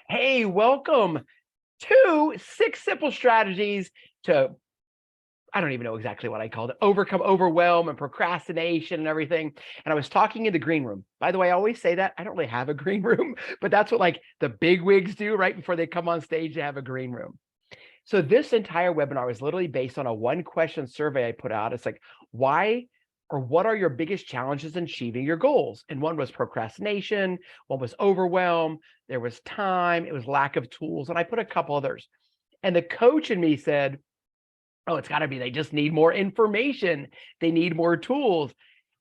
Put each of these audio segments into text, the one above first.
Hey, welcome to 6 simple strategies to, I don't even know exactly what I called it, overcome overwhelm and procrastination and everything. And I was talking in the green room. By the way, I always say that. I don't really have a green room, but that's what like the big wigs do right before they come on stage to have a green room. So this entire webinar was literally based on a 1-question survey I put out. It's like, why or what are your biggest challenges in achieving your goals? And one was procrastination, one was overwhelm, there was time, it was lack of tools, and I put a couple others. And the coach in me said, oh, it's got to be they just need more information. They need more tools.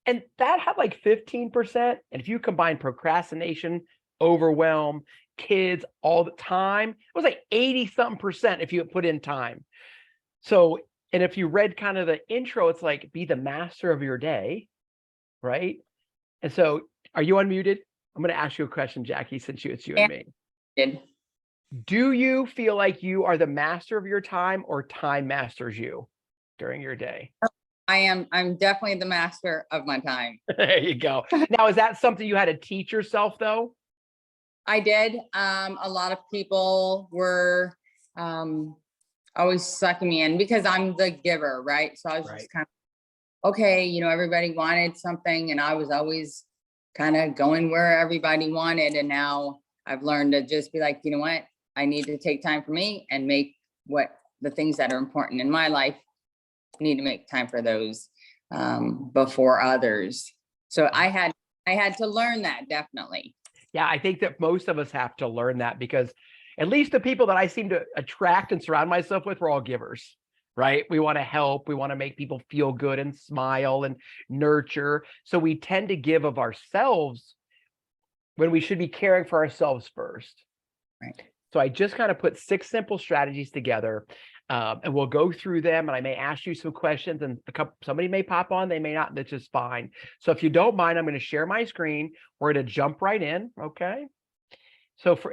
And that had like 15%. And if you combine procrastination, overwhelm, kids, all the time, it was like 80 something percent if you put in time. So, and if you read kind of the intro, it's like be the master of your day, right? And so, are you unmuted? I'm going to ask you a question, Jackie, since it's you and me. Good. Do you feel like you are the master of your time or time masters you during your day? I'm definitely the master of my time. There you go. Now, is that something you had to teach yourself though? I did. A lot of people were always sucking me in because I'm the giver, right? So I was just kind of, okay, everybody wanted something and I was always kind of going where everybody wanted. And now I've learned to just be like, you know what? I need to take time for me and make what the things that are important in my life, need to make time for those before others. So I had to learn that, definitely. Yeah, I think that most of us have to learn that because at least the people that I seem to attract and surround myself with, we're all givers, right? We want to help. We want to make people feel good and smile and nurture. So we tend to give of ourselves when we should be caring for ourselves first. Right. So I just kind of put 6 simple strategies together, and we'll go through them. And I may ask you some questions, and somebody may pop on, they may not. That's just fine. So if you don't mind, I'm going to share my screen. We're going to jump right in. Okay. So for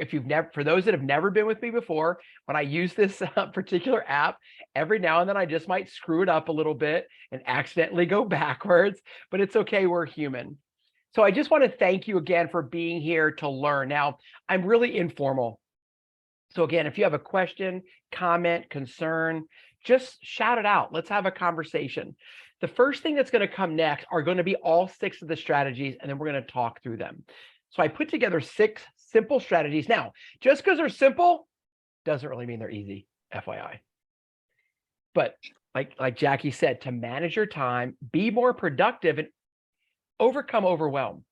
those that have never been with me before, when I use this particular app, every now and then I just might screw it up a little bit and accidentally go backwards, but it's okay. We're human. So I just want to thank you again for being here to learn. Now, I'm really informal. So again, if you have a question, comment, concern, just shout it out. Let's have a conversation. The first thing that's going to come next are going to be all 6 of the strategies, and then we're going to talk through them. So I put together 6 simple strategies. Now, just because they're simple doesn't really mean they're easy, FYI. But like Jackie said, to manage your time, be more productive, and overcome overwhelm.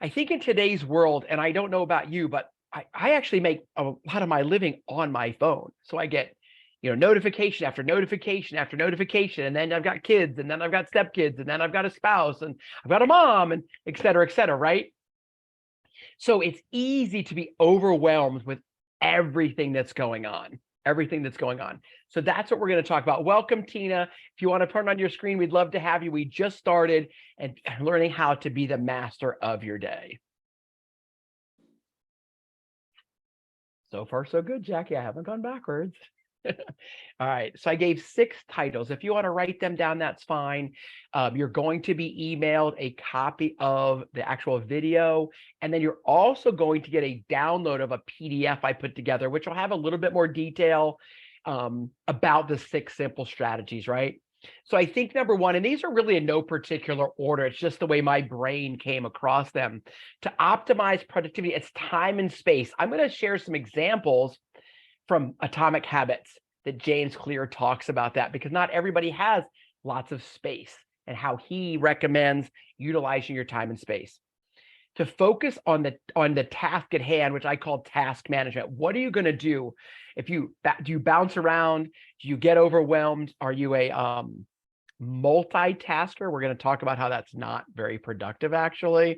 I think in today's world, and I don't know about you, but I actually make a lot of my living on my phone. So I get, notification after notification after notification. And then I've got kids, and then I've got stepkids, and then I've got a spouse, and I've got a mom, and et cetera, right? So it's easy to be overwhelmed with everything that's going on. So that's what we're going to talk about. Welcome, Tina. If you want to turn on your screen, we'd love to have you. We just started and learning how to be the master of your day. So far, so good, Jackie. I haven't gone backwards. All right. So I gave 6 titles. If you want to write them down, that's fine. You're going to be emailed a copy of the actual video. And then you're also going to get a download of a PDF I put together, which will have a little bit more detail about the 6 simple strategies, right? So I think number 1, and these are really in no particular order, it's just the way my brain came across them. To optimize productivity, it's time and space. I'm going to share some examples from Atomic Habits that James Clear talks about that, because not everybody has lots of space, and how he recommends utilizing your time and space. To focus on the task at hand, which I call task management. What are you going to do if do you bounce around? Do you get overwhelmed? Are you a multitasker? We're going to talk about how that's not very productive, actually.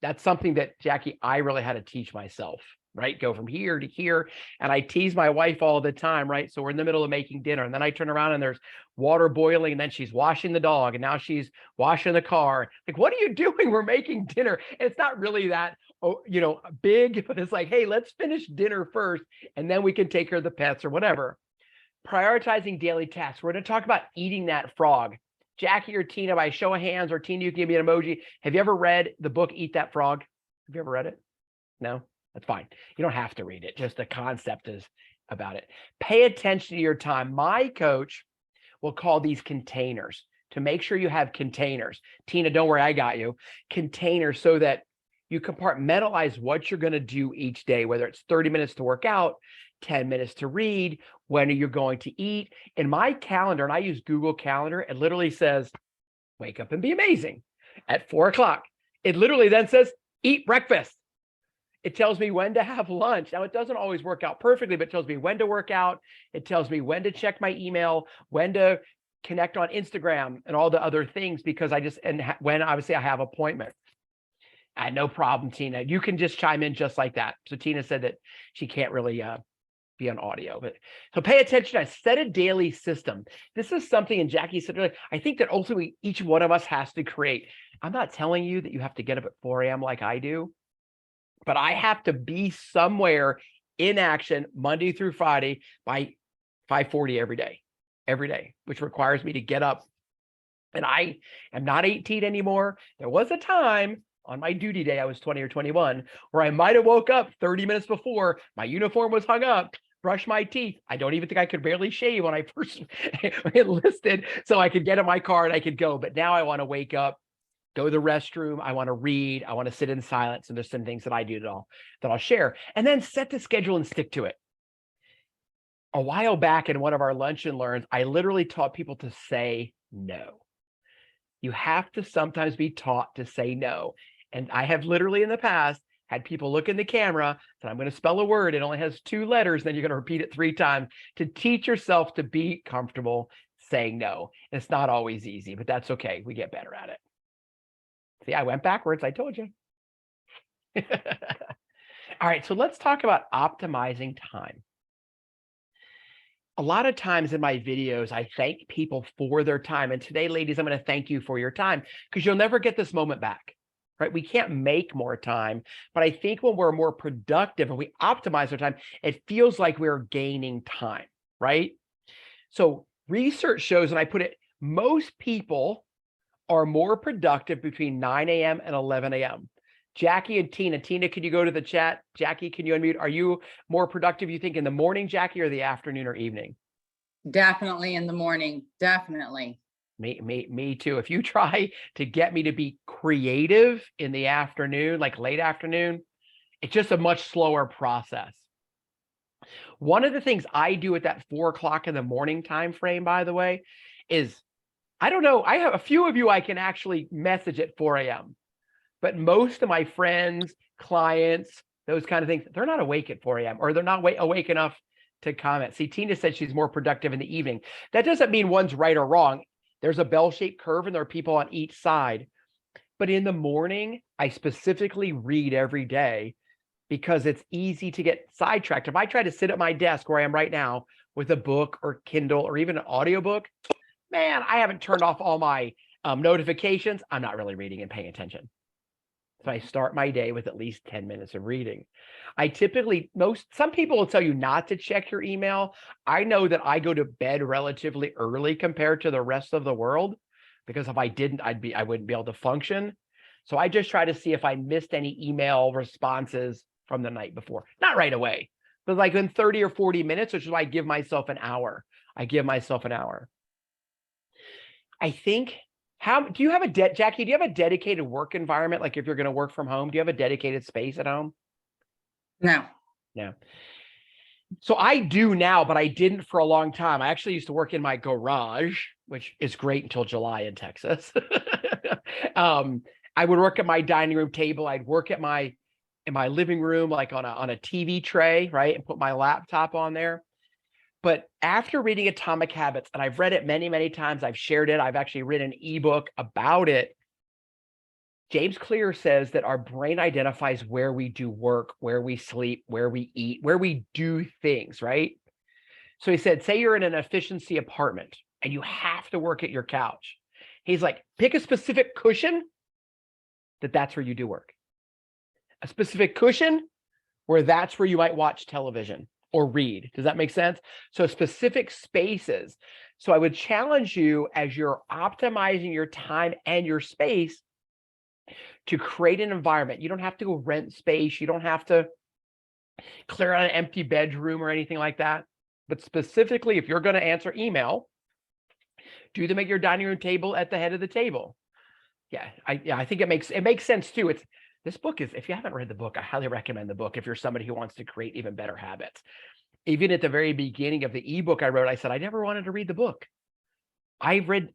That's something that, Jackie, I really had to teach myself, right? Go from here to here. And I tease my wife all the time, right? So we're in the middle of making dinner, and then I turn around and there's water boiling, and then she's washing the dog, and now she's washing the car. Like, what are you doing? We're making dinner. And it's not really that, big, but it's like, hey, let's finish dinner first, and then we can take care of the pets or whatever. Prioritizing daily tasks. We're going to talk about eating that frog. Jackie or Tina, by show of hands, or Tina, you can give me an emoji. Have you ever read the book Eat That Frog? Have you ever read it? No? That's fine. You don't have to read it. Just the concept is about it. Pay attention to your time. My coach will call these containers to make sure you have containers. Tina, don't worry, I got you. Containers so that you compartmentalize what you're going to do each day, whether it's 30 minutes to work out, 10 minutes to read, when are you going to eat. In my calendar, and I use Google Calendar, it literally says, wake up and be amazing at 4 o'clock. It literally then says, eat breakfast. It tells me when to have lunch. Now, it doesn't always work out perfectly, but it tells me when to work out. It tells me when to check my email, when to connect on Instagram and all the other things, because when obviously I have appointments. I had no problem, Tina. You can just chime in just like that. So Tina said that she can't really be on audio, but so pay attention. I set a daily system. This is something, and Jackie said earlier, I think that ultimately each one of us has to create. I'm not telling you that you have to get up at 4 a.m. like I do, but I have to be somewhere in action Monday through Friday by 5:40 every day, which requires me to get up. And I am not 18 anymore. There was a time on my duty day, I was 20 or 21, where I might have woke up 30 minutes before my uniform was hung up, brushed my teeth. I don't even think I could barely shave when I first enlisted, so I could get in my car and I could go. But now I want to wake up, go to the restroom. I want to read. I want to sit in silence. And there's some things that I do that I'll share, and then set the schedule and stick to it. A while back in one of our lunch and learns, I literally taught people to say no. You have to sometimes be taught to say no. And I have literally in the past had people look in the camera, and I'm going to spell a word. It only has 2 letters. Then you're going to repeat it 3 times to teach yourself to be comfortable saying no. And it's not always easy, but that's okay. We get better at it. See, I went backwards. I told you. All right. So let's talk about optimizing time. A lot of times in my videos, I thank people for their time. And today, ladies, I'm going to thank you for your time, because you'll never get this moment back, right? We can't make more time, but I think when we're more productive and we optimize our time, it feels like we're gaining time, right? So research shows, and I put it, most people are more productive between 9 a.m. and 11 a.m. Jackie and Tina. Tina, can you go to the chat? Jackie, can you unmute? Are you more productive, you think, in the morning, Jackie, or the afternoon or evening? Definitely in the morning. Definitely. Me too. If you try to get me to be creative in the afternoon, like late afternoon, it's just a much slower process. One of the things I do at that 4 o'clock in the morning time frame, by the way, is, I don't know, I have a few of you I can actually message at 4 a.m. But most of my friends, clients, those kind of things, they're not awake at 4 a.m. or they're not awake enough to comment. See, Tina said she's more productive in the evening. That doesn't mean one's right or wrong. There's a bell-shaped curve and there are people on each side. But in the morning, I specifically read every day because it's easy to get sidetracked. If I try to sit at my desk where I am right now with a book or Kindle or even an audiobook, man, I haven't turned off all my notifications. I'm not really reading and paying attention. So I start my day with at least 10 minutes of reading. I typically, some people will tell you not to check your email. I know that I go to bed relatively early compared to the rest of the world, because if I didn't, I wouldn't be able to function. So I just try to see if I missed any email responses from the night before. Not right away, but like in 30 or 40 minutes, which is why I give myself an hour. I think, do you have Jackie, do you have a dedicated work environment? Like if you're going to work from home, do you have a dedicated space at home? No. So I do now, but I didn't for a long time. I actually used to work in my garage, which is great until July in Texas. I would work at my dining room table. I'd work in my living room, like on a TV tray, right? And put my laptop on there. But after reading Atomic Habits, and I've read it many, many times, I've shared it, I've actually written an ebook about it. James Clear says that our brain identifies where we do work, where we sleep, where we eat, where we do things, right? So he said, say you're in an efficiency apartment and you have to work at your couch. He's like, pick a specific cushion that's where you do work. A specific cushion where that's where you might watch television or read. Does that make sense? So specific spaces. So I would challenge you, as you're optimizing your time and your space, to create an environment. You don't have to go rent space. You don't have to clear out an empty bedroom or anything like that. But specifically, if you're going to answer email, do them at your dining room table at the head of the table. Yeah, I think it makes sense too. This book is, if you haven't read the book, I highly recommend the book if you're somebody who wants to create even better habits. Even at the very beginning of the ebook I wrote, I said I never wanted to read the book. I read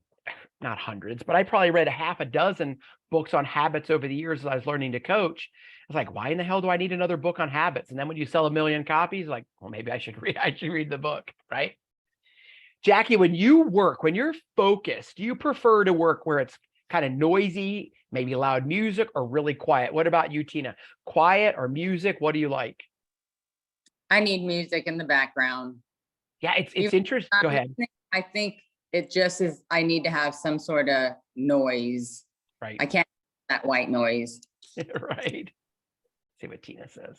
not hundreds, but I probably read a half a dozen books on habits over the years as I was learning to coach. I was like, why in the hell do I need another book on habits? And then when you sell 1 million copies, like, well, maybe I should read the book, right? Jackie, when you're focused, do you prefer to work where it's kind of noisy, maybe loud music, or really quiet? What about you, Tina? Quiet or music? What do you like? I need music in the background. Yeah, it's interesting. Go ahead. I think it just is, I need to have some sort of noise. Right. I can't have that white noise. Right. See what Tina says.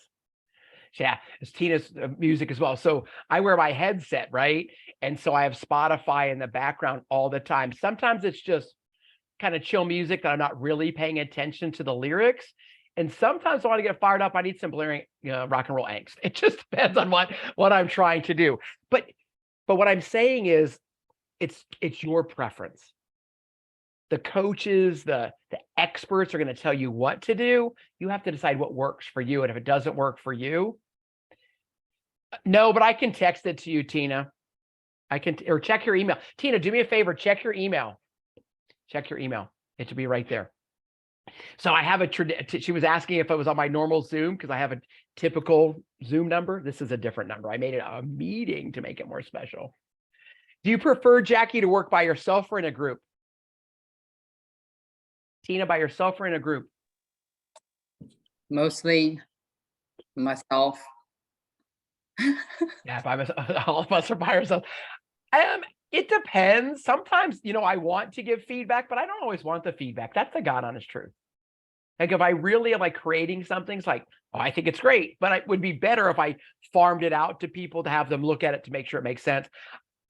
Yeah, it's Tina's music as well. So I wear my headset, right? And so I have Spotify in the background all the time. Sometimes it's just kind of chill music that I'm not really paying attention to the lyrics. And sometimes I want to get fired up. I need some blaring, rock and roll angst. It just depends on what I'm trying to do. But what I'm saying is it's your preference. The coaches, the experts are going to tell you what to do. You have to decide what works for you. And if it doesn't work for you, no, but I can text it to you, Tina. Or check your email. Tina, do me a favor, check your email. Check your email. It should be right there. So I have she was asking if it was on my normal Zoom because I have a typical Zoom number. This is a different number. I made it a meeting to make it more special. Do you prefer, Jackie, to work by yourself or in a group? Tina, by yourself or in a group? Mostly myself. Yeah, by myself. All of us are by ourselves. It depends. Sometimes, I want to give feedback, but I don't always want the feedback. That's the God honest truth. Like if I really am like creating something, it's like, oh, I think it's great, but it would be better if I farmed it out to people to have them look at it to make sure it makes sense.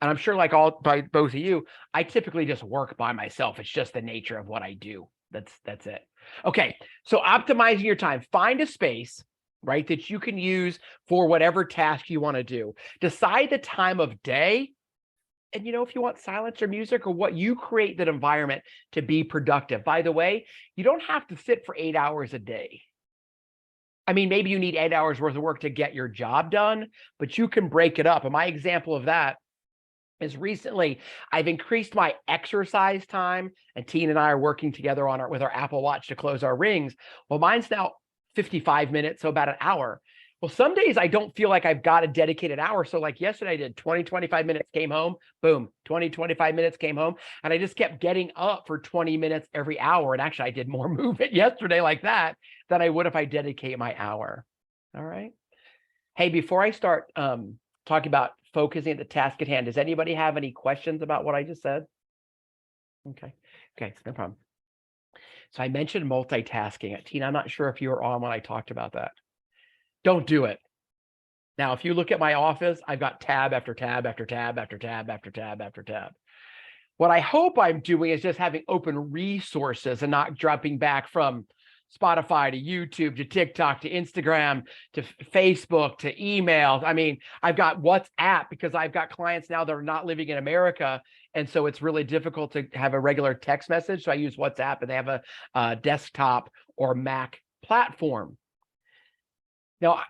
And I'm sure like by both of you, I typically just work by myself. It's just the nature of what I do. That's it. Okay. So optimizing your time, find a space, right, that you can use for whatever task you want to do. Decide the time of day. And, if you want silence or music or what, you create that environment to be productive. By the way, you don't have to sit for 8 hours a day. I mean, maybe you need 8 hours worth of work to get your job done, but you can break it up. And my example of that is recently I've increased my exercise time, and Tina and I are working together with our Apple Watch to close our rings. Well, mine's now 55 minutes, so about an hour. Well, some days I don't feel like I've got a dedicated hour. So like yesterday I did 20, 25 minutes, came home, boom, 20, 25 minutes, came home. And I just kept getting up for 20 minutes every hour. And actually I did more movement yesterday like that than I would if I dedicate my hour. All right. Hey, before I start talking about focusing at the task at hand, does anybody have any questions about what I just said? Okay, no problem. So I mentioned multitasking. Tina, I'm not sure if you were on when I talked about that. Don't do it. Now, if you look at my office, I've got tab after tab after tab after tab after tab after tab. What I hope I'm doing is just having open resources and not dropping back from Spotify to YouTube to TikTok to Instagram to Facebook to emails. I mean, I've got WhatsApp because I've got clients now that are not living in America. And so it's really difficult to have a regular text message. So I use WhatsApp, and they have a desktop or Mac platform. Now,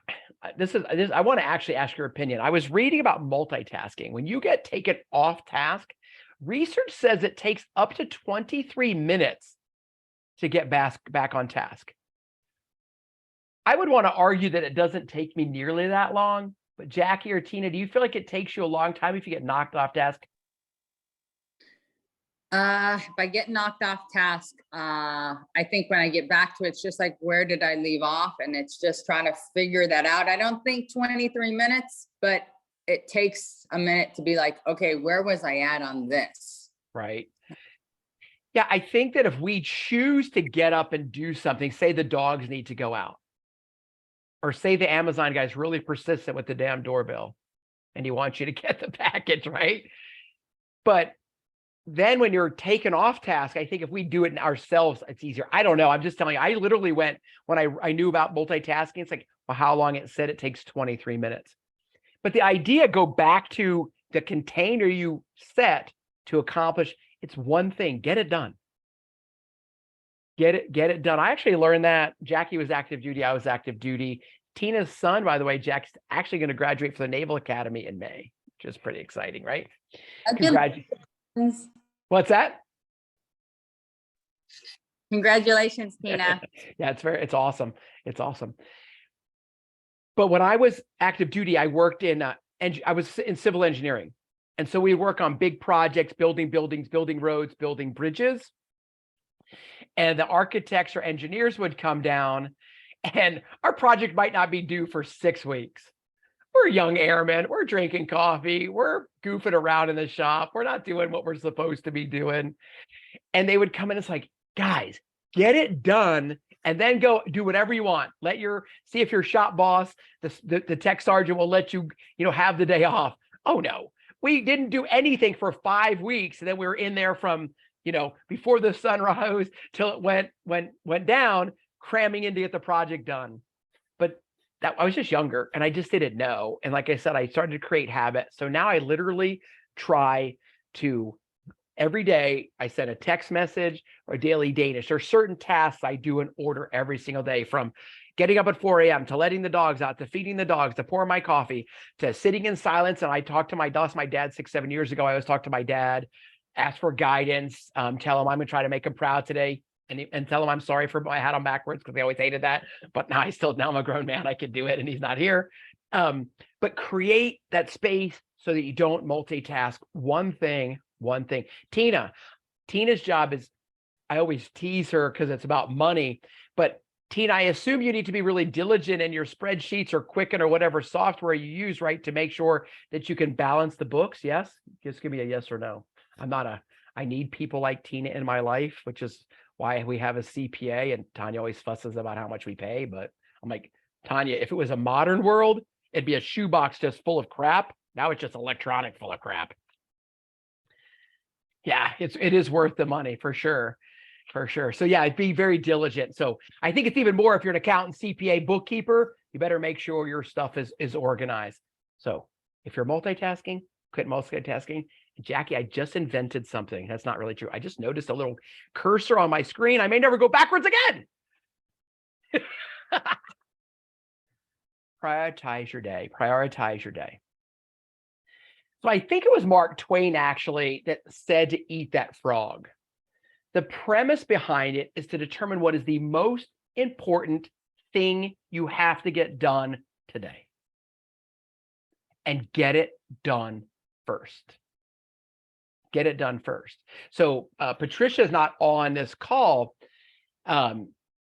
I want to actually ask your opinion. I was reading about multitasking. When you get taken off task, research says it takes up to 23 minutes to get back on task. I would want to argue that it doesn't take me nearly that long. But Jackie or Tina, do you feel like it takes you a long time if you get knocked off task? If I get knocked off task, I think when I get back to it, it's just like, where did I leave off? And it's just trying to figure that out. I don't think 23 minutes, but it takes a minute to be like, okay, where was I at on this? Right. Yeah, I think that if we choose to get up and do something, say the dogs need to go out, or say the Amazon guy's really persistent with the damn doorbell and he wants you to get the package, right? But then when you're taken off task, I think if we do it ourselves, it's easier. I don't know. I'm just telling you, I literally went when I knew about multitasking. It's like, Well, how long it said it takes 23 minutes. But the idea, go back to the container you set to accomplish. It's one thing, get it done. Get it done. I actually learned that. Jackie was active duty. I was active duty. Tina's son, by the way, Jack's actually going to graduate from the Naval Academy in May, which is pretty exciting, right? Congratulations. What's that? Congratulations, Tina. Yeah, it's awesome. It's awesome. But when I was active duty, I worked in, I was in civil engineering. And so we work on big projects, building buildings, building roads, building bridges. And the architects or engineers would come down, and our project might not be due for 6 weeks. We're young airmen. We're drinking coffee. We're goofing around in the shop. We're not doing what we're supposed to be doing. And they would come in. It's like, guys, get it done and then go do whatever you want. See if your shop boss, the tech sergeant will let you, have the day off. Oh no, we didn't do anything for 5 weeks. And then we were in there from, before the sun rose till it went down, cramming in to get the project done. But I was just younger and I just didn't know. And like I said, I started to create habits. So now I literally try to, every day I send a text message or a daily Danish. There are certain tasks I do in order every single day, from getting up at 4 a.m. to letting the dogs out, to feeding the dogs, to pouring my coffee, to sitting in silence. And I talked to my dad 6-7 years ago. I always talked to my dad, ask for guidance, tell him I'm gonna try to make him proud today, and tell him I'm sorry for my hat on backwards, because I always hated that. But now I'm a grown man, I can do it, and he's not here. But create that space so that you don't multitask. One thing. Tina's job is, I always tease her because it's about money, but Tina, I assume you need to be really diligent in your spreadsheets or Quicken or whatever software you use, right, to make sure that you can balance the books. Yes? Just give me a yes or no. I need people like Tina in my life, which is why we have a CPA, and Tanya always fusses about how much we pay. But I'm like, Tanya, if it was a modern world, it'd be a shoebox just full of crap. Now it's just electronic full of crap. Yeah, it is worth the money for sure. So yeah, be very diligent. So I think it's even more if you're an accountant, CPA, bookkeeper, you better make sure your stuff is organized. So if you're multitasking, quit multitasking. Jackie, I just invented something. That's not really true. I just noticed a little cursor on my screen. I may never go backwards again. Prioritize your day. So I think it was Mark Twain actually that said to eat that frog. The premise behind it is to determine what is the most important thing you have to get done today. And get it done first. So Patricia's not on this call.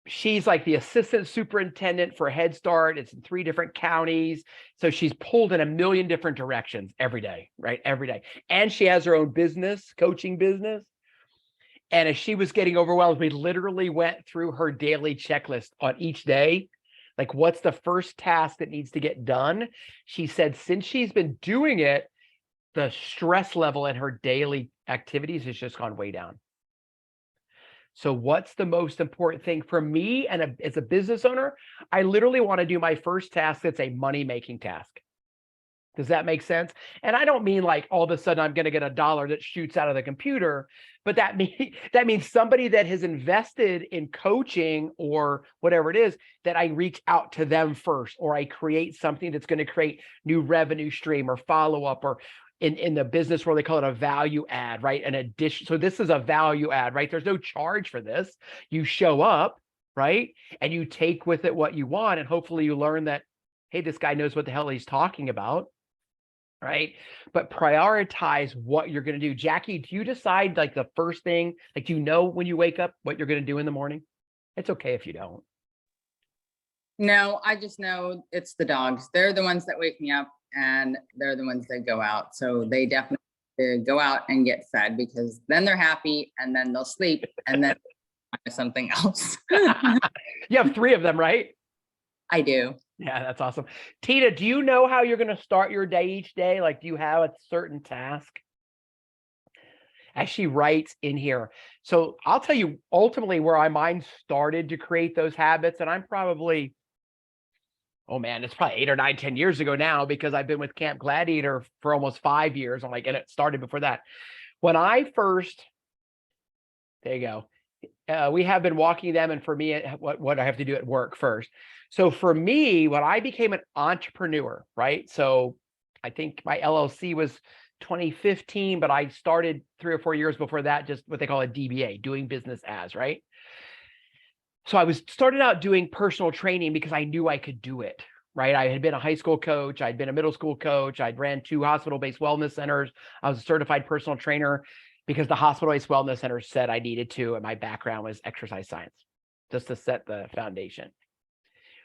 She's like the assistant superintendent for Head Start. It's in 3 different counties. So she's pulled in a million different directions every day, right? Every day. And she has her own business, coaching business. And as she was getting overwhelmed, we literally went through her daily checklist on each day. Like, what's the first task that needs to get done? She said, since she's been doing it, the stress level in her daily activities has just gone way down. So what's the most important thing for me? And as a business owner, I literally want to do my first task that's a money-making task. Does that make sense? And I don't mean like all of a sudden I'm going to get $1 that shoots out of the computer, but that means somebody that has invested in coaching or whatever it is, that I reach out to them first, or I create something that's going to create new revenue stream or follow up, or in the business where they call it a value add, right? An addition. So this is a value add, right? There's no charge for this. You show up, right? And you take with it what you want. And hopefully you learn that, hey, this guy knows what the hell he's talking about. Right. But prioritize what you're going to do. Jackie, do you decide like the first thing, like, do you know when you wake up what you're going to do in the morning? It's okay if you don't. No, I just know it's the dogs. They're the ones that wake me up, and they're the ones that go out. So they definitely go out and get fed, because then they're happy, and then they'll sleep, and then something else. You have 3 of them, right? I do. Yeah, that's awesome. Tina, do you know how you're going to start your day each day? Like, do you have a certain task? As she writes in here. So I'll tell you ultimately where my mind started to create those habits. And I'm probably oh man, it's probably 8 or 9, 10 years ago now, because I've been with Camp Gladiator for almost 5 years. I'm like, and it started before that. When I first, there you go. We have been walking them, and for me, what I have to do at work first. So for me, when I became an entrepreneur, right? So I think my LLC was 2015, but I started 3 or 4 years before that, just what they call a DBA, doing business as, right? So I was started out doing personal training because I knew I could do it, right? I had been a high school coach. I'd been a middle school coach. I'd ran 2 hospital-based wellness centers. I was a certified personal trainer because the hospital-based wellness center said I needed to, and my background was exercise science, just to set the foundation.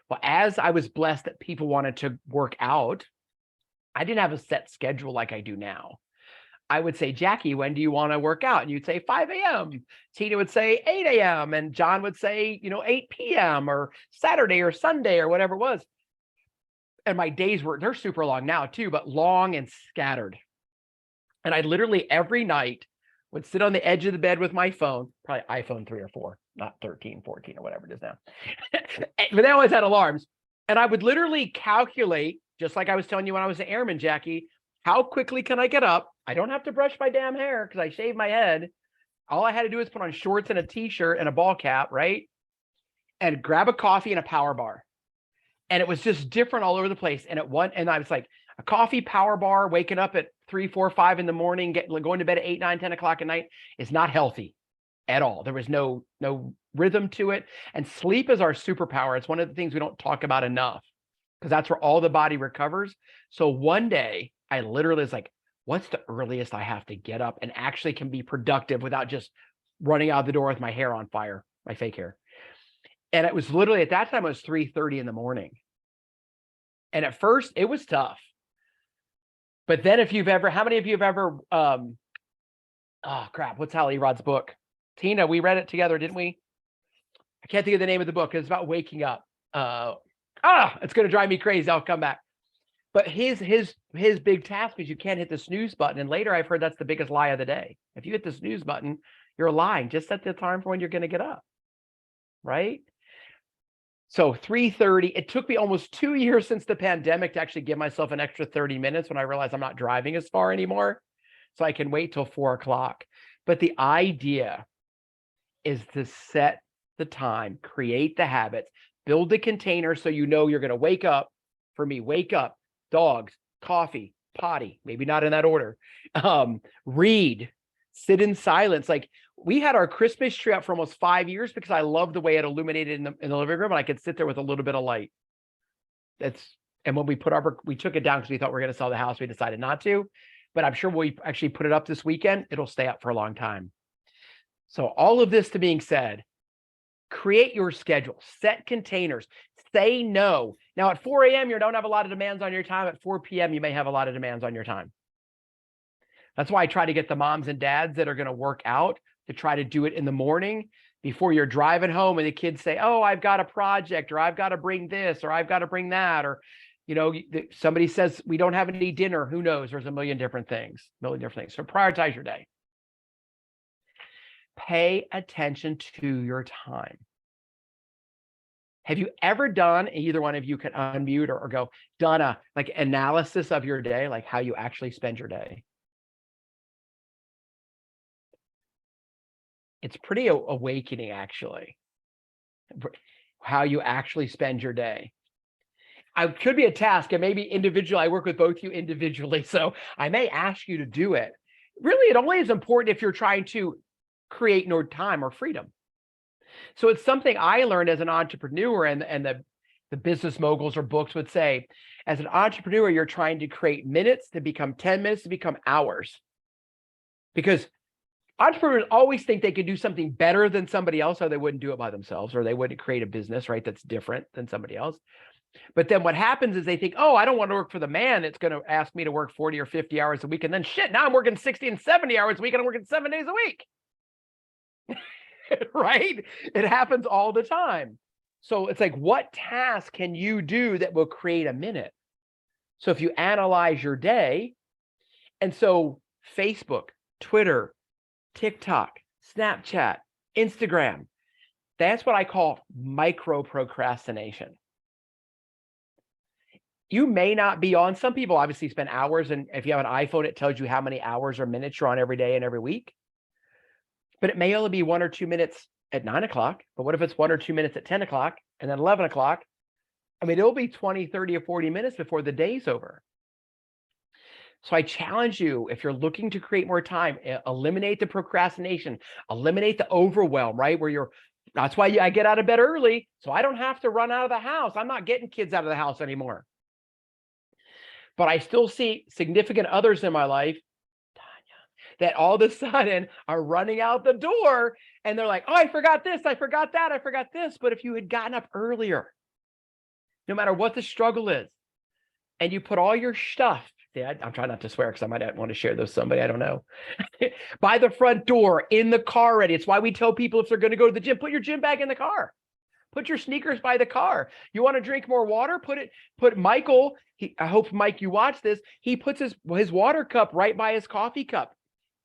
Well, as I was blessed that people wanted to work out, I didn't have a set schedule like I do now. I would say, Jackie, when do you want to work out? And you'd say 5 a.m. Tina would say 8 a.m. And John would say, 8 p.m. or Saturday or Sunday or whatever it was. And my days they're super long now too, but long and scattered. And I literally every night would sit on the edge of the bed with my phone, probably iPhone 3 or 4, not 13, 14 or whatever it is now. But they always had alarms. And I would literally calculate, just like I was telling you when I was an airman, Jackie, how quickly can I get up? I don't have to brush my damn hair because I shaved my head. All I had to do is put on shorts and a t-shirt and a ball cap, right? And grab a coffee and a power bar. And it was just different all over the place. And I was like, a coffee, power bar, waking up at 3, 4, 5 in the morning, going to bed at 8, 9, 10 o'clock at night is not healthy at all. There was no rhythm to it. And sleep is our superpower. It's one of the things we don't talk about enough, because that's where all the body recovers. So one day I literally was like, what's the earliest I have to get up and actually can be productive without just running out the door with my hair on fire, my fake hair. And it was literally, at that time, it was 3:30 in the morning. And at first it was tough. But then how many of you have ever, oh crap, what's Hal Erod's book? Tina, we read it together, didn't we? I can't think of the name of the book. It's about waking up. It's going to drive me crazy. I'll come back. But his big task is you can't hit the snooze button. And later I've heard that's the biggest lie of the day. If you hit the snooze button, you're lying. Just set the time for when you're going to get up, right? So 3:30, it took me almost 2 years since the pandemic to actually give myself an extra 30 minutes when I realized I'm not driving as far anymore. So I can wait till 4 o'clock. But the idea is to set the time, create the habits, build the container so you know you're going to wake up. For me, wake up, dogs, coffee, potty, maybe not in that order. Read, sit in silence. Like, we had our Christmas tree up for almost 5 years because I loved the way it illuminated in the living room, and I could sit there with a little bit of light. And when we took it down because we thought we were going to sell the house. We decided not to, but I'm sure we actually put it up this weekend. It'll stay up for a long time. So all of this to being said, create your schedule, set containers, say no. Now at 4 a.m., you don't have a lot of demands on your time. At 4 p.m., you may have a lot of demands on your time. That's why I try to get the moms and dads that are going to work out to try to do it in the morning before you're driving home and the kids say, oh, I've got a project, or I've got to bring this, or I've got to bring that, or, somebody says we don't have any dinner. Who knows? There's a million different things. So prioritize your day. Pay attention to your time. Have you ever done, either one of you can unmute or go, done a analysis of your day, like how you actually spend your day? It's pretty awakening, actually, how you actually spend your day. It could be a task, and maybe individual. I work with both you individually, so I may ask you to do it. Really, it only is important if you're trying to create more time or freedom. So it's something I learned as an entrepreneur, and the business moguls or books would say, as an entrepreneur, you're trying to create minutes to become 10 minutes to become hours. Because entrepreneurs always think they could do something better than somebody else, or they wouldn't do it by themselves, or they wouldn't create a business, right, that's different than somebody else. But then what happens is they think, oh, I don't want to work for the man that's going to ask me to work 40 or 50 hours a week. And then now I'm working 60 and 70 hours a week, and I'm working 7 days a week. Right? It happens all the time. So it's like, what task can you do that will create a minute? So if you analyze your day, and so Facebook, Twitter, TikTok, Snapchat, Instagram, that's what I call micro procrastination. you may not be on. Some people obviously spend hours, and if you have an iPhone, it tells you how many hours or minutes you're on every day and every week. But it may only be 1 or 2 minutes at 9 o'clock. But what if it's 1 or 2 minutes at 10 o'clock and then 11 o'clock? I mean, it'll be 20, 30, or 40 minutes before the day's over. So I challenge you, if you're looking to create more time, eliminate the procrastination, eliminate the overwhelm, right? That's why I get out of bed early, so I don't have to run out of the house. I'm not getting kids out of the house anymore. But I still see significant others in my life, Tanya, that all of a sudden are running out the door, and they're like, oh, I forgot this, I forgot that, I forgot this. But if you had gotten up earlier, no matter what the struggle is, and you put all your stuff, I'm trying not to swear because I might want to share this with somebody, I don't know, by the front door, in the car ready. It's why we tell people if they're going to go to the gym, put your gym bag in the car. Put your sneakers by the car. You want to drink more water? Put Michael, I hope, Mike, you watch this. He puts his water cup right by his coffee cup.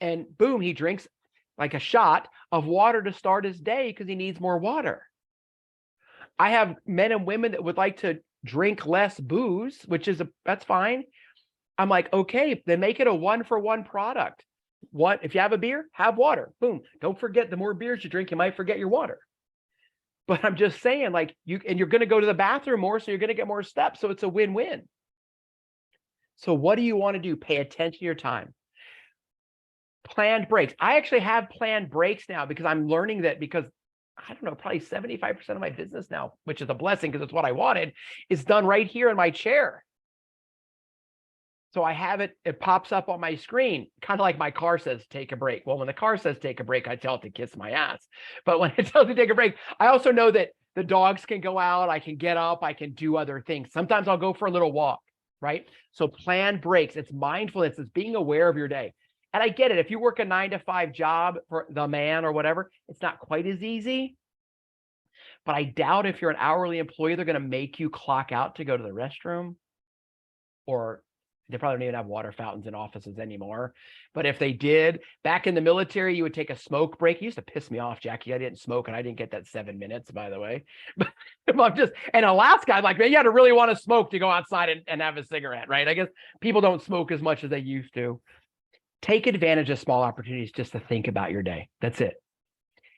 And boom, he drinks like a shot of water to start his day because he needs more water. I have men and women that would like to drink less booze, that's fine. I'm like, okay, then make it a 1-for-1 product. If you have a beer, have water. Boom. Don't forget, the more beers you drink, you might forget your water. But I'm just saying, like, you're going to go to the bathroom more, so you're going to get more steps. So it's a win-win. So what do you want to do? Pay attention to your time. Planned breaks. I actually have planned breaks now because I'm learning that, because I don't know, probably 75% of my business now, which is a blessing because it's what I wanted, is done right here in my chair. So I have it pops up on my screen, kind of like my car says, take a break. Well, when the car says take a break, I tell it to kiss my ass. But when it tells me to take a break, I also know that the dogs can go out, I can get up, I can do other things. Sometimes I'll go for a little walk, right? So planned breaks, it's mindfulness, it's being aware of your day. And I get it. If you work a 9-to-5 job for the man or whatever, it's not quite as easy. But I doubt if you're an hourly employee, they're going to make you clock out to go to the restroom, or they probably don't even have water fountains in offices anymore. But if they did, back in the military, you would take a smoke break. It used to piss me off, Jackie. I didn't smoke, and I didn't get that 7 minutes, by the way. But I'm just, in Alaska, I'm like, man, you had to really want to smoke to go outside and have a cigarette, right? I guess people don't smoke as much as they used to. Take advantage of small opportunities just to think about your day. That's it.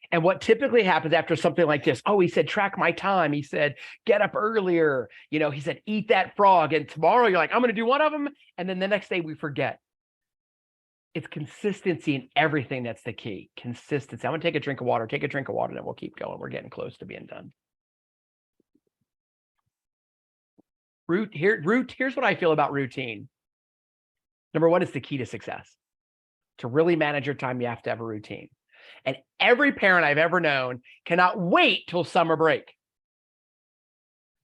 And what typically happens after something like this, oh, he said, track my time. He said, get up earlier. He said, eat that frog. And tomorrow you're like, I'm going to do one of them. And then the next day we forget. It's consistency in everything. That's the key. Consistency. I'm going to take a drink of water, then we'll keep going. We're getting close to being done. Here's what I feel about routine. Number one, it's the key to success. To really manage your time, you have to have a routine. And every parent I've ever known cannot wait till summer break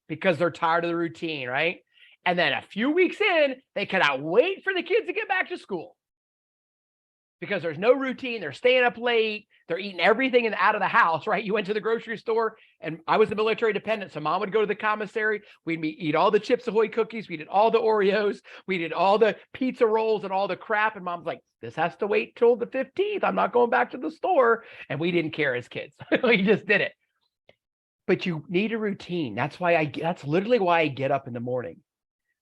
because they're tired of the routine, right? And then a few weeks in, they cannot wait for the kids to get back to school because there's no routine. They're staying up late. They're eating everything out of the house, right? You went to the grocery store, and I was a military dependent, so mom would go to the commissary. We'd eat all the Chips Ahoy cookies. We did all the Oreos. We did all the pizza rolls and all the crap. And mom's like, this has to wait till the 15th. I'm not going back to the store. And we didn't care as kids. We just did it. But you need a routine. That's literally why I get up in the morning.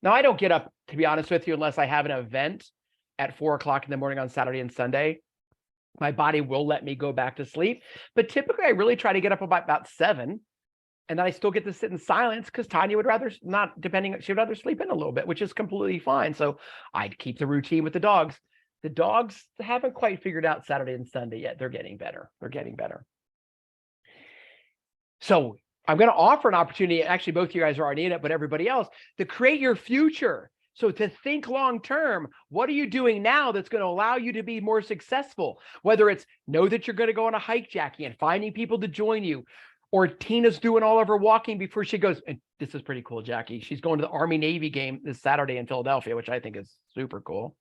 Now, I don't get up, to be honest with you, unless I have an event at 4 o'clock in the morning on Saturday and Sunday. My body will let me go back to sleep. But typically, I really try to get up about 7. And then I still get to sit in silence because Tanya would rather not, she would rather sleep in a little bit, which is completely fine. So I'd keep the routine with the dogs. The dogs haven't quite figured out Saturday and Sunday yet. They're getting better. So I'm going to offer an opportunity. Actually, both of you guys are already in it, but everybody else, to create your future. So to think long-term, what are you doing now that's going to allow you to be more successful? Whether it's know that you're going to go on a hike, Jackie, and finding people to join you, or Tina's doing all of her walking before she goes. And this is pretty cool, Jackie. She's going to the Army-Navy game this Saturday in Philadelphia, which I think is super cool.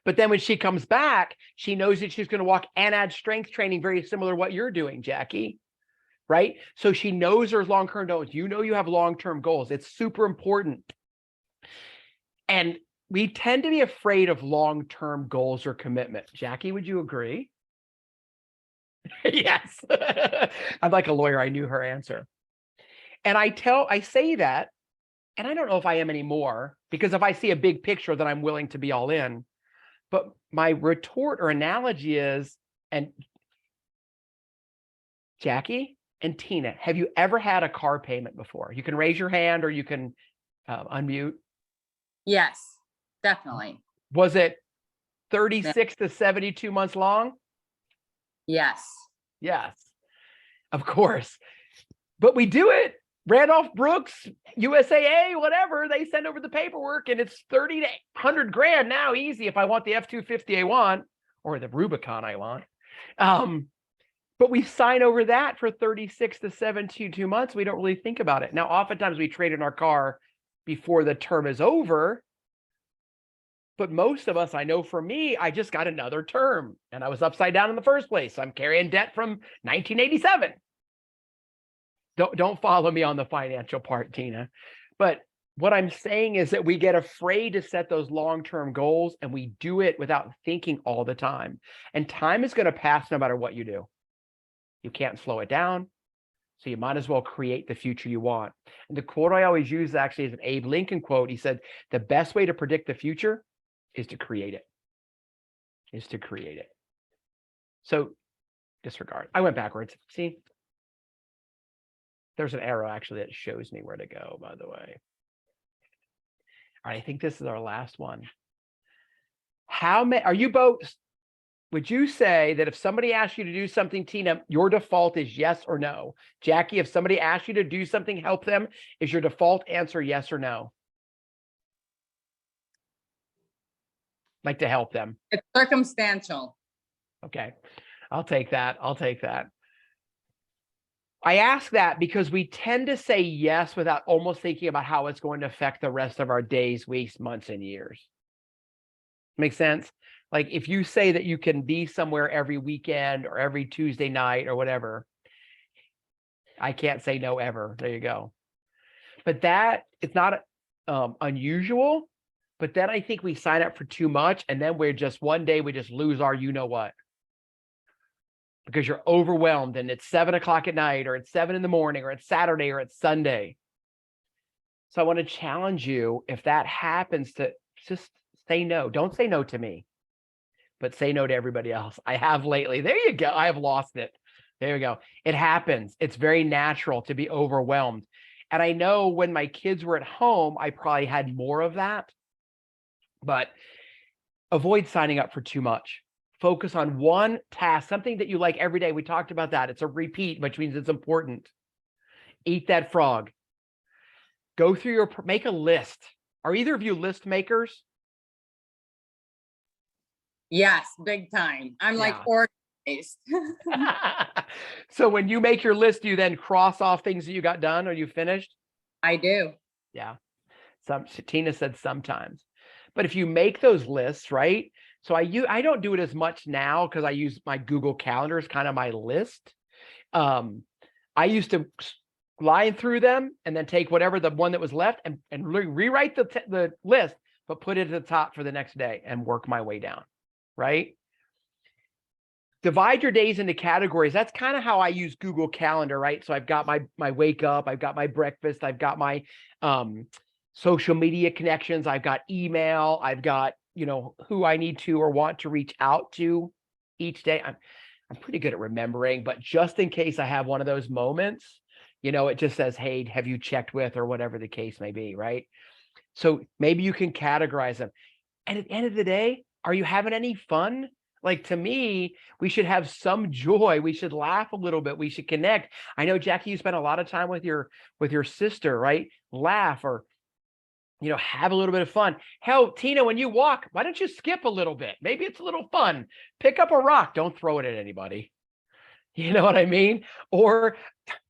But then when she comes back, she knows that she's going to walk and add strength training, very similar to what you're doing, Jackie. Right? So she knows there's long-term goals. You know you have long-term goals. It's super important. And we tend to be afraid of long-term goals or commitment. Jackie, would you agree? Yes. I'm like a lawyer. I knew her answer. And I say that, and I don't know if I am anymore, because if I see a big picture, then I'm willing to be all in. But my retort or analogy is, and Jackie and Tina, have you ever had a car payment before? You can raise your hand or you can unmute. Yes, definitely. Was it 36 to 72 months long? Yes. Yes, of course. But we do it. Randolph Brooks, USAA, whatever, they send over the paperwork and it's 30 to 100 grand now, easy, if I want the F-250 I want, or the Rubicon I want. But we sign over that for 36 to 72 months. We don't really think about it. Now, oftentimes we trade in our car before the term is over. But most of us, I know for me, I just got another term and I was upside down in the first place. I'm carrying debt from 1987. Don't follow me on the financial part, Tina. But what I'm saying is that we get afraid to set those long-term goals and we do it without thinking all the time. And time is going to pass no matter what you do. You can't slow it down. So you might as well create the future you want. And the quote I always use actually is an Abe Lincoln quote. He said, the best way to predict the future is to create it. So disregard. I went backwards. See? There's an arrow actually that shows me where to go, by the way. All right, I think this is our last one. How many are you both? Would you say that if somebody asks you to do something, Tina, your default is yes or no? Jackie, if somebody asks you to do something, help them, is your default answer yes or no? Like to help them. It's circumstantial. Okay, I'll take that. I ask that because we tend to say yes without almost thinking about how it's going to affect the rest of our days, weeks, months, and years. Make sense? Like if you say that you can be somewhere every weekend or every Tuesday night or whatever, I can't say no ever. There you go. But that it's not unusual. But then I think we sign up for too much, and then one day we just lose our you know what. Because you're overwhelmed and it's 7 o'clock at night or it's 7 in the morning or it's Saturday or it's Sunday. So I want to challenge you, if that happens, to just say no. Don't say no to me, but say no to everybody else. I have lately. There you go. I have lost it. There you go. It happens. It's very natural to be overwhelmed. And I know when my kids were at home, I probably had more of that, but avoid signing up for too much. Focus on one task, something that you like every day. We talked about that. It's a repeat, which means it's important. Eat that frog. Go through make a list. Are either of you list makers? Yes, big time. I'm like organized. So when you make your list, do you then cross off things that you got done or you finished? I do. Yeah. Tina said sometimes. But if you make those lists, right? So I don't do it as much now because I use my Google Calendar as kind of my list. I used to line through them and then take whatever the one that was left and rewrite the list, but put it at the top for the next day and work my way down, right? Divide your days into categories. That's kind of how I use Google Calendar, right? So I've got my wake up, I've got my breakfast, I've got my social media connections, I've got email, I've got who I need to or want to reach out to each day. I'm pretty good at remembering, but just in case I have one of those moments, it just says, hey, have you checked with, or whatever the case may be, right? So maybe you can categorize them. And at the end of the day, are you having any fun? Like, to me, we should have some joy. We should laugh a little bit. We should connect. I know, Jackie, you spent a lot of time with your sister, right? Laugh or have a little bit of fun. Hell, Tina, when you walk, why don't you skip a little bit? Maybe it's a little fun. Pick up a rock. Don't throw it at anybody. You know what I mean? Or